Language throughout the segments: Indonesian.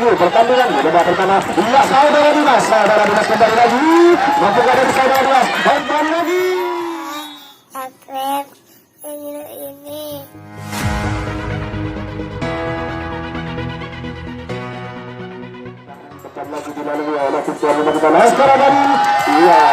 lagi pertandingan di babak pertama. Iya, saudara Dimas kembali lagi. Mampukah dari saudara Dimas kembali lagi. Atlet ini. Lagi dilalui oleh tujuan kita Laskar Abadi. Iya,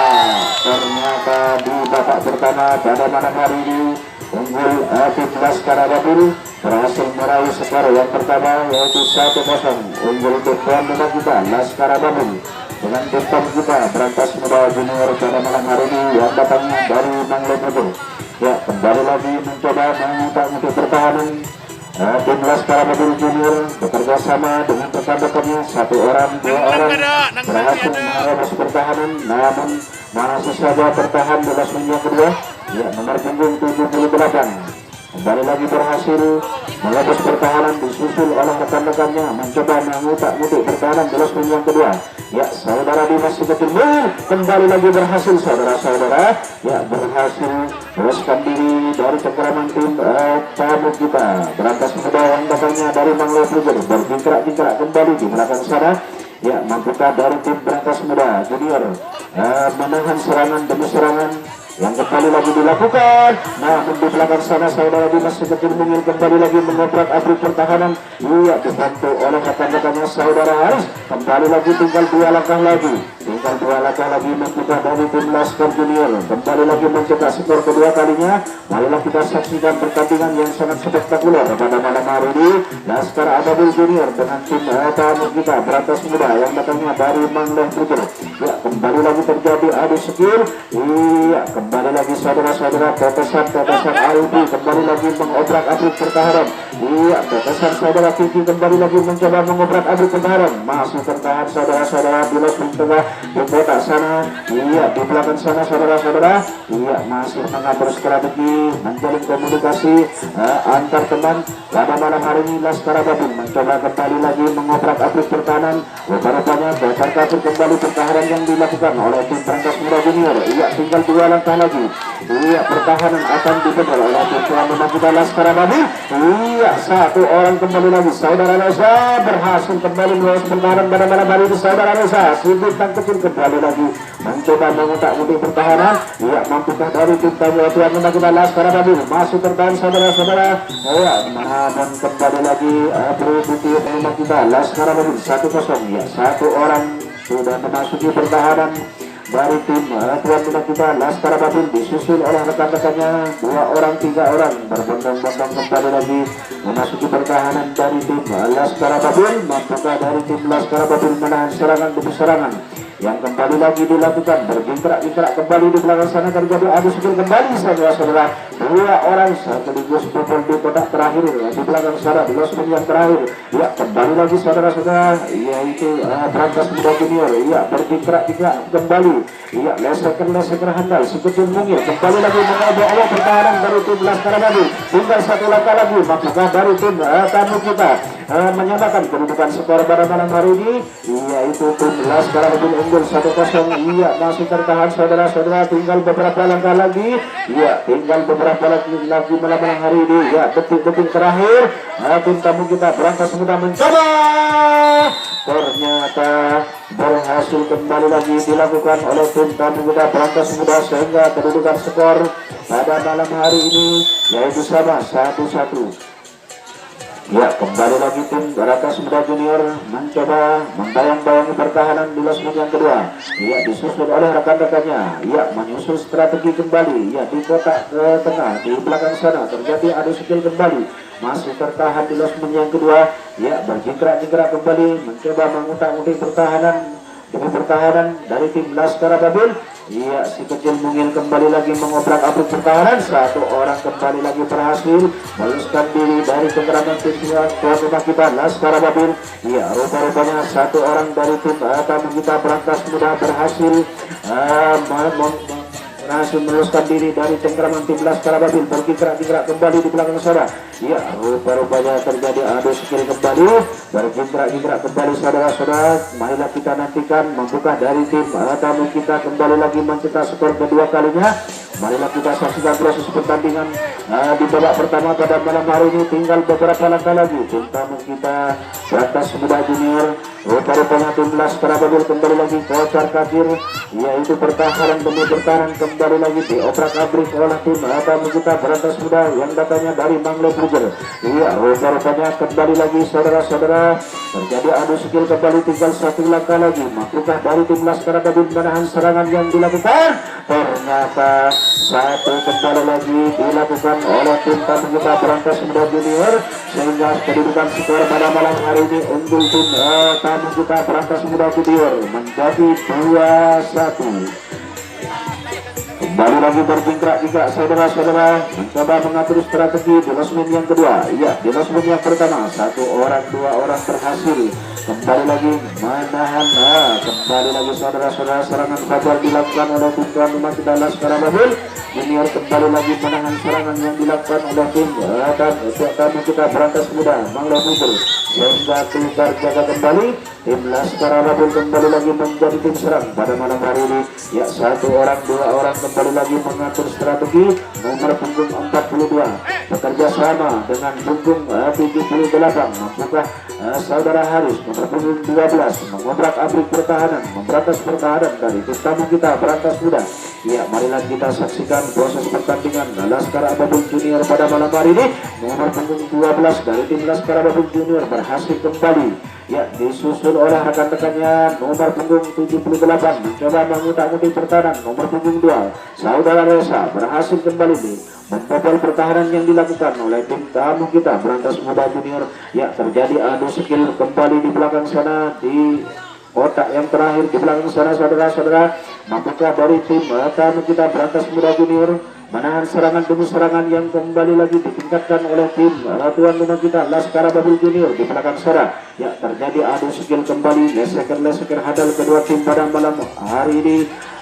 ternyata di babak pertama pada malam hari ini unggul tim Laskar Abadi berhasil meraih skor yang pertama yaitu 1-0 unggul untuk tuan rumah kita Laskar Abadi dengan tim kita Berantas Muda Junior pada malam hari ini yang datangnya dari Manglemedo. Ya, kembali lagi mencoba mengungkap pertahanan. Tim Laskar Abadi Junior bekerja sama dengan rekan-rekannya, satu orang, dua orang berhasil menerobos pertahanan, namun masih saja bertahan di last minute kedua. Ya, nomor punggung 78 kembali lagi berhasil menerobos pertahanan, disusul oleh rekan-rekannya mencoba mengutak-ngutik pertahanan di last minute yang kedua. Ya, saudara Dimas kembali lagi berhasil, saudara-saudara. Ya, berhasil meloloskan diri dari cengkeraman tim tamu kita Berantas Muda yang datangnya dari Manglemedo, berjingkrak-jingkrak kembali di belakang sana. Ya, mampukah dari tim Berantas Muda Junior menahan serangan demi serangan yang kembali lagi dilakukan. Namun di belakang sana saudara Dimas mungkin kembali lagi mengobrak abrik pertahanan. Iya, dibantu oleh rekan-rekannya saudara Haris. Kembali lagi tinggal dua langkah lagi membuka dari tim Laskar Junior. Kembali lagi mencetak skor kedua kalinya. Marilah kita saksikan pertandingan yang sangat spektakuler pada malam hari ini. Laskar Abadi Junior dengan tim tamu kita Berantas Muda yang datangnya dari Manglemedo. Ya, kembali lagi terjadi adu skill. Iya, kembali lagi saudara-saudara tetesan Albi kembali lagi mengobrak-abrik pertahanan. Iya, tetesan saudara Kiki kembali lagi mencoba mengobrak-abrik pertahanan. Masih tertahan saudara-saudara di tengah di kotak sana. Iya, di belakang sana saudara-saudara. Iya, masih mengatur strategi, menjalin komunikasi antar teman. Pada malam hari ini Laskar Abadi mencoba kembali lagi mengobrak-abrik pertahanan. Rupanya bocor-bocor kembali pertahanan yang dilakukan oleh tim Berantas Muda Junior. Iya, tinggal dua langkah lagi. Iya, pertahanan akan dipegang oleh tim tuan rumah kita Laskar Abadi. Iya, satu orang kembali lagi saudara Reza berhasil kembali melolos pertahanan pada malam hari ini. Saudara Reza bintang kecil kembali lagi mencoba mengutak-ngutik pertahanan. Iya, mampukah dari tim tuan rumah kita Laskar Abadi masih tertahan saudara-saudara. Iya, namun kembali lagi berikuti rumah kita Laskar Abadi 1-0. Ya, satu orang sudah memasuki pertahanan dari tim tuan rumah kita Laskar Abadi disusul oleh rekan-rekannya 2 orang 3 orang berbondong-bondong kembali lagi memasuki pertahanan dari tim Laskar Abadi. Mampukah dari tim Laskar Abadi menahan serangan demi serangan yang kembali lagi dilakukan, berjingkrak-jingkrak kembali di belakang sana terjadi adu skill kembali saudara-saudara. 2 orang sekaligus pukul di kotak terakhir di belakang sana di losmen yang terakhir. Ya, kembali lagi saudara-saudara, yaitu Berantas Muda Junior. Ya, berjingkrak-jingkrak kembali. Iya, leseker handal sekecil mungil kembali lagi mengobok-obok pertahanan dari tim Laskar Abadi. Tinggal satu langkah lagi, mampukah dari tim tamu kita menyamakan kedudukan skor pada malam hari ini, yaitu tim Laskar Abadi unggul 1-0. Iya, masih tertahan saudara-saudara, tinggal beberapa langkah lagi. Iya, tinggal beberapa lagi malam hari ini. Ya, detik-detik terakhir tim tamu kita Berantas Muda mencoba, ternyata berhasil kembali lagi dilakukan oleh tim tamu kita Berantas Muda sehingga kedudukan skor pada malam hari ini yaitu sama 1-1. Ya, kembali lagi tim Berantas Muda Junior mencoba membayang-bayangi pertahanan di last yang kedua. Ya, disusul oleh rekan-rekannya. Ya, menyusul strategi kembali. Ya, di kotak ke tengah di belakang sana terjadi adu skill kembali. Masih tertahan di last yang kedua. Ya, berjingkrak-jingkrak kembali mencoba mengutak-utik pertahanan demi pertahanan dari tim Laskar Abadi. Iya, si kecil mungil kembali lagi mengobrak-abrik pertahanan. 1 orang kembali lagi berhasil meluluskan diri dari cengkeraman tim tuan rumah kita Laskar Abadi. Iya, rupanya 1 orang dari tim tamu kita Berantas Muda berhasil meluluskan diri dari cengkeraman tim Laskar Abadi, bergerak-gerak kembali di belakang sana. Ya, rupanya terjadi adu skill kembali, bergerak-gerak kembali saudara-saudara. Marilah kita nantikan mampukah dari tim tamu kita kembali lagi mencetak skor kedua kalinya. marilah kita saksikan proses pertandingan di babak pertama pada malam hari ini. Tinggal beberapa langkah lagi tim tamu kita Berantas Muda Junior rupanya tim Laskar Babul kembali lagi kocar kacir, yaitu pertahanan demi pertahanan kembali lagi diobrak abrik oleh tim tamu kita Berantas Muda yang datanya dari Mangle Pujer. Iya, rupanya kembali lagi saudara-saudara terjadi adu skill kembali, tinggal satu langkah lagi. Mampukah dari tim Laskar Babul menahan serangan yang dilakukan? Ternyata satu kembali lagi dilakukan oleh tim tamu kita Berantas Muda Junior, sehingga kedudukan skor pada malam hari ini unggul tim tamu kita Berantas Muda Junior menjadi 2-1. Kembali lagi berjingkrak juga saudara-saudara, mencoba mengatur strategi di losmen yang kedua. Iya, di losmen yang pertama satu orang dua orang berhasil. Kembali lagi menahan, kembali lagi saudara-saudara serangan fajar dilakukan oleh tim tuan rumah kita Laskar Babul Junior. Kembali lagi menahan serangan yang dilakukan oleh tim tamu kita Berantas Muda Mangle Pujer, sehingga tukar jaga kembali tim Laskar Babul kembali lagi menjadi tim serang pada malam hari ini. Ya, satu orang dua orang kembali lagi mengatur strategi. Nomor punggung 42 bekerja sama dengan punggung 78. Mampukah saudara Haris nomor punggung 12 mengobrak abrik pertahanan, memberantas pertahanan dari tim tamu kita Berantas Muda. Ya, marilah kita saksikan proses pertandingan Laskar Babul Junior pada malam hari ini. Nomor punggung 12 dari tim Laskar Babul Junior berhasil kembali. Ya, disusul oleh rekan-rekannya nomor punggung 78 mencoba mengutak-utik pertahanan. Nomor punggung 2 saudara Reza berhasil kembali membobol pertahanan yang dilakukan oleh tim tamu kita Berantas Muda Junior. Ya, terjadi adu skill kembali di belakang sana, di kotak yang terakhir di belakang sana saudara-saudara. Mampukah dari tim tamu kita Berantas Muda Junior menahan serangan demi serangan yang kembali lagi ditingkatkan oleh tim tuan rumah kita Laskar Babul Junior di belakang sana. Ya, terjadi adu skill kembali, leseker hadal kedua tim pada malam hari ini,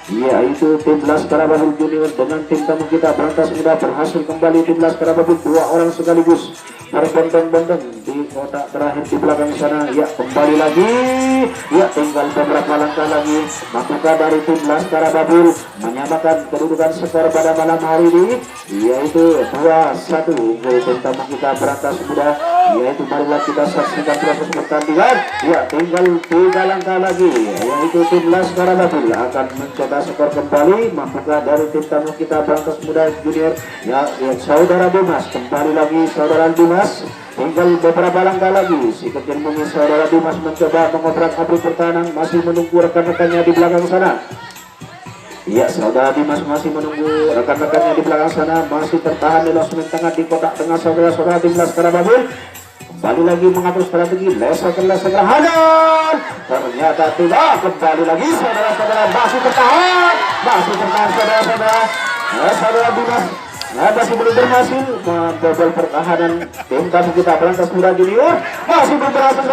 yaitu tim Laskar Babul Junior dengan tim tamu kita Berantas Muda. Berhasil kembali tim Laskar Babul dua orang sekaligus berbenteng-benteng di kotak terakhir di belakang sana. Ya, kembali lagi, ya tinggal beberapa langkah lagi. Mampukah dari tim Laskar Babul menyamakan kedudukan skor pada malam hari ini, yaitu 2-1 unggul tim tamu kita Berantas Muda. Yaitu marilah kita saksikan proses pertandingan. Ya, tinggal 3 langkah lagi, yaitu tim Laskar Babul akan mencetak skor kembali. Mampukah dari tim tamu kita Berantas Muda Junior? Ya, saudara Dimas kembali lagi, saudara Dimas tinggal beberapa langkah lagi. Si kecil mungkin saudara Dimas mencoba mengobrak abrik pertahanan, masih menunggu rekan-rekannya di belakang sana. Ya, saudara Dimas masih menunggu rekan-rekannya di belakang sana, masih tertahan di losmen tengah di kotak tengah saudara-saudara tim Laskar Babul. Kembali lagi mengatur strategi, leseker hadal. Ternyata tidak, kembali lagi saudara-saudara masih tertahan saudara-saudara. Saudara Dimas masih belum berhasil membobol pertahanan tim tamu kita Berantas Muda Junior. Masih belum berhasil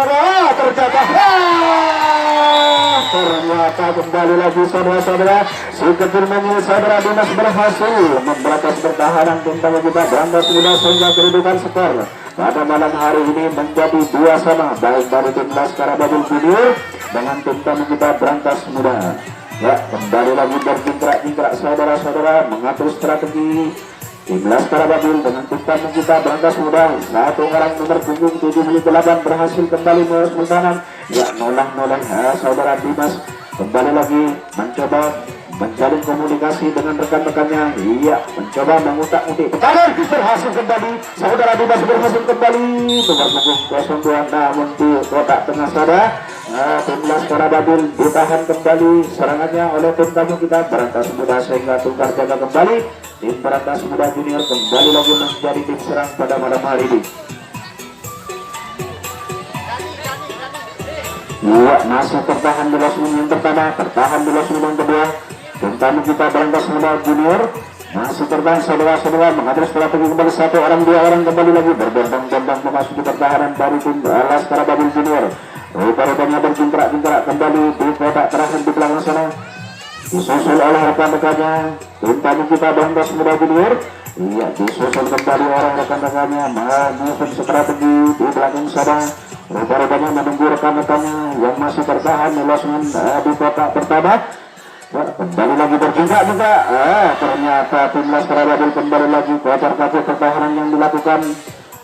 ternyata kembali lagi saudara-saudara, si kecil mengil saudara Dimas berhasil memberantas pertahanan tim tamu kita Berantas Muda, sehingga kedudukan skor pada malam hari ini menjadi 2-2, baik dari tim Laskar Babul Junior dengan tim tamu kita Berantas Muda. Ya, kembali lagi berjingkrak-jingkrak saudara-saudara mengatur strategi tim Laskar Babul dengan tim tamu kita Berantas Muda. Satu orang nomor punggung 78 berhasil kembali bertahan. Ya, nolak saudara Dimas kembali lagi mencoba menjalin komunikasi dengan rekan-rekannya. Iya, mencoba mengutak-utik pertahanan, berhasil kembali saudara Dimas berhasil kembali nomor punggung 02, namun di kotak tengah sana tim Laskar Babul ditahan kembali serangannya oleh tim tamu kita Berantas Muda, sehingga tukar jaga kembali. Tim Berantas Muda Junior kembali lagi menjadi tim serang pada malam hari ini. Ya, masih tertahan di losmen yang pertama, tertahan di losmen yang kedua. Tim tamu kita Berantas Muda Junior masih tertahan saudara-saudara mengatur strategi kembali, satu orang dua orang kembali lagi berbentang-bentang memasuki pertahanan dari tim Laskar Babul Junior. Rupanya berjingkrak-jingkrak kembali di kotak terakhir di belakang sana, disusul oleh rekan-rekannya tim tamu kita Berantas Muda Junior. Iya, disusul kembali orang rekan-rekannya menyusun strategi di belakang sana. Rupanya menunggu rekan-rekannya yang masih tertahan di losmen di kotak pertama. Ya, kembali lagi berjingkrak juga. Ternyata tim Laskar Abadul kembali lagi kocar kacir pertahanan yang dilakukan.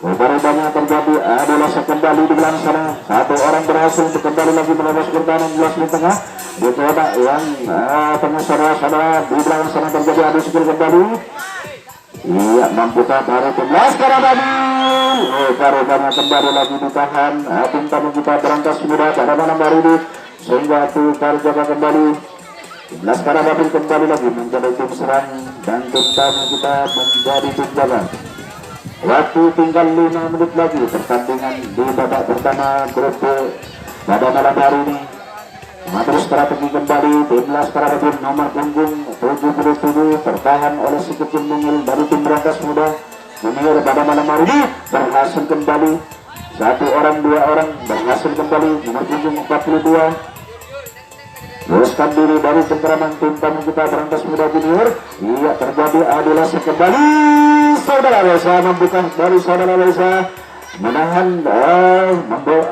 Rubah-rubahnya terjadi adalah kembali di belakang sana. Satu orang berhasil untuk kembali lagi menerobos pertahanan jelas di tengah. Di kotak yang tengah saudara-saudara di belakang sana terjadi adu skill kembali. Iya, mampukah para tim Laskar Abadul? Rubah-rubahnya kembali lagi ditahan. Tim tamu kita berangkas muda pada malam hari ini sehingga tukar jaga kembali. Laskar Abadul kembali lagi menjadi tim serang dan tim tamu kita menjadi tim jaga. Waktu tinggal 5 menit lagi pertandingan di babak pertama grup B pada malam hari ini. Mengatur strategi kembali tim Laskar Abadul nomor punggung 77 tertahan oleh si kecil mungil dari tim Berangkas Muda Junior pada malam hari ini berhasil kembali. Satu orang, dua orang berhasil kembali nomor punggung 42. Teruskan diri dari cengkeraman tim tamu kita Berangkas Muda Junior. Iya, terjadi adalah kembali saudara Reza membuka dari saudara Reza menahan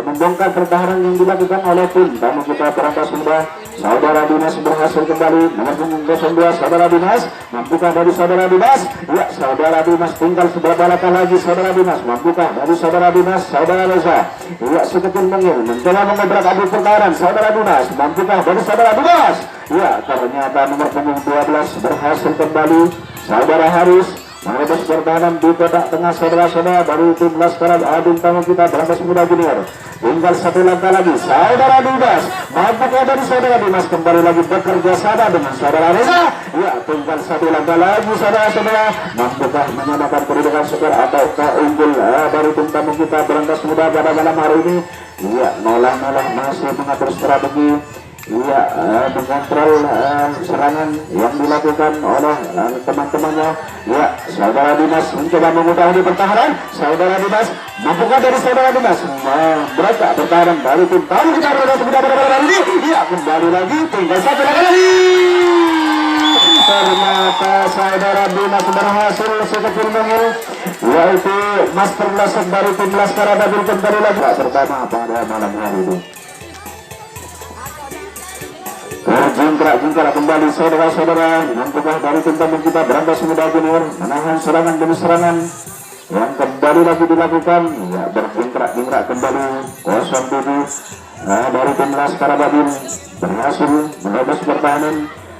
membongkar pertahanan yang dilakukan oleh tim tamu kita Berangkas Muda. Saudara Dimas berhasil kembali nomor punggung 02 saudara Dimas membuka dari saudara Dimas. Ya, saudara Dimas tinggal seberapa langkah lagi saudara Dimas membuka dari saudara Dimas saudara Reza. Ya, sekecil mungil mencoba mengobrak adu pertahanan saudara Dimas membuka dari saudara Dimas. Ya, ternyata nomor punggung 12 berhasil kembali saudara Haris menerobos pertahanan di kotak tengah saudara-saudara dari tim Laskar Abadul tamu kita Berangkas Muda Junior. Tinggal satu langkah lagi saudara Dimas mampukah dari saudara Dimas kembali lagi bekerja sama dengan saudara Reza. Ya, tinggal satu langkah lagi saudara-saudara mampukah menyamakan kedudukan skor ataukah unggul dari tim tamu kita Berangkas Muda pada malam hari ini. Ya, nolah-nolah masih mengatur strategi. Iya, mengontrol serangan yang dilakukan oleh teman-temannya. Ya, saudara Dimas mencoba memudah di pertahanan. Saudara Dimas mampukah dari saudara Dimas mereka pertahanan dari tim tamu kita Berangkas Muda pada malam hari ini. Iya, kembali lagi tinggal satu lagi. Ternyata saudara Dimas berhasil sekecil mungil, yaitu Master Lasak dari tim Laskar Abadul kembali lagi pertama pada malam hari ini. Berjingkrak kembali saudara-saudara mampukah dari tim tamu kita Berangkas Muda Junior menahan serangan demi serangan yang kembali lagi dilakukan. Ya, berjingkrak kembali 07 dari tim Laskar Abadul berhasil menerobos pertahanan.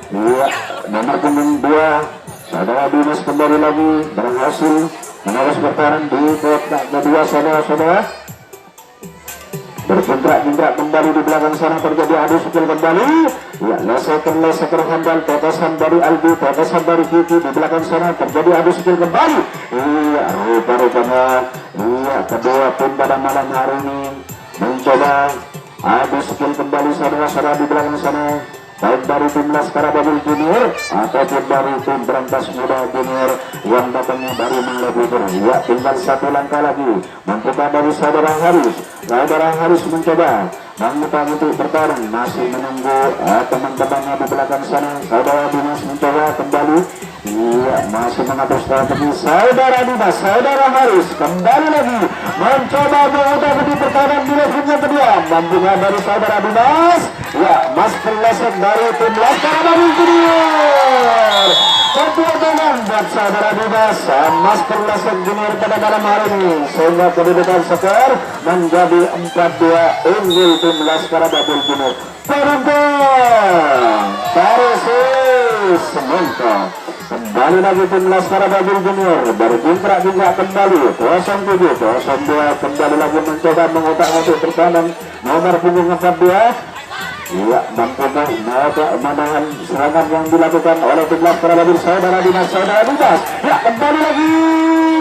Ya, nomor punggung 2 saudara Dimas kembali lagi berhasil menerobos pertahanan di kotak kedua saudara-saudara. Berjingkrak kembali di belakang sana terjadi adu skill kembali. Ya, leseker handal tetesan dari Albi, tetesan dari Kiki di belakang sana terjadi adu skill kembali. Iya, rupa-rupanya iya kedua tim pada malam hari ini mencoba adu skill kembali saudara-saudara di belakang sana, baik dari tim Laskar Abadul Junior ataupun dari tim Berangkas Muda Junior yang datangnya dari Manglebudur. Ya, tinggal satu langkah lagi mampukah dari saudara Haris. Saudara Haris mencoba memutar untuk bertarung, masih menunggu teman-temannya di belakang sana. Saudara Dimas mencoba kembali. Iya, masih mengatur strategi saudara Dimas. Saudara Haris kembali lagi mencoba memutar di pertahanan di level yang kedua. Mampukah dari saudara Dimas. Ya, Master Lasak dari tim Laskar Abadul Junior. Kedua dengan buat saudara Dimas Master Lasak Junior pada malam hari ini sehingga kedudukan skor menjadi 4-2 unggul tim Laskar Abadul Junior. Penonton Parisis Semonto kembali lagi tim Laskar Abadul Junior berjingkrak kembali 07-02 kembali lagi mencoba mengotak-atik pertahanan nomor punggung 42. Iya, mampukah menahan serangan yang dilakukan oleh tim Laskar Abadul saudara Dimas. Ya, kembali lagi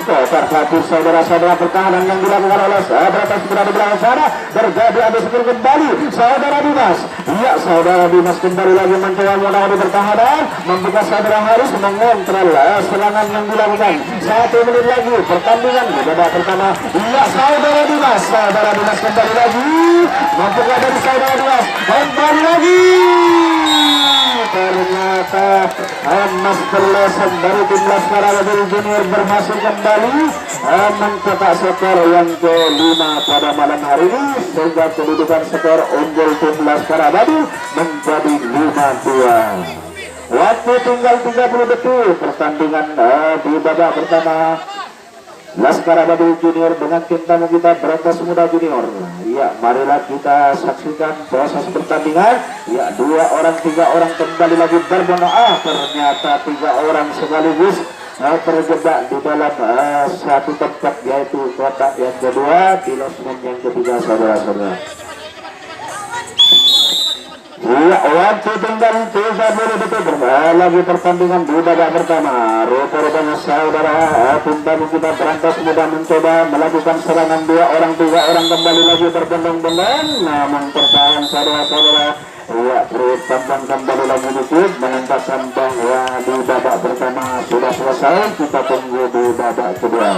kocar kacir saudara-saudara pertahanan yang dilakukan oleh Berangkas Muda di belakang sana terjadi adu skill kembali saudara Dimas. Iya, saudara Dimas kembali lagi mencoba menahan di pertahanan. Mampukah saudara Haris mengontrol serangan yang dilakukan. 1 menit lagi pertandingan di babak pertama. Iya, saudara Dimas kembali lagi mampukah dari saudara Dimas kembali lagi ternyata Mas Berlesan dari tim Laskar Abdul Junior berhasil kembali mencetak skor yang kelima pada malam hari ini, sehingga kedudukan skor unggul tim Laskar Abdul menjadi 5-2. Waktu tinggal 30 detik pertandingan di babak pertama. Laskar Abdul Junior dengan tim tamu kita Berantas Muda Junior. Ya, marilah kita saksikan proses pertandingan. Ya, 2 orang 3 orang kembali lagi berdoa. Ternyata 3 orang sekaligus terjebak di dalam satu tempat, yaitu kotak yang kedua di losmen yang ketiga, saudara-saudara. Iya, waktu tinggal 30 detik lagi pertandingan di babak pertama. Rupa-rupanya saudara tim tamu kita Berantas Muda mencoba melakukan serangan 2 orang 3 orang kembali lagi berbondong-bondong, namun pertahanan saudara-saudara. Iya, terus tampang kembali lagi dikit mengatakan bahwa di babak pertama sudah selesai. Kita tunggu di babak kedua.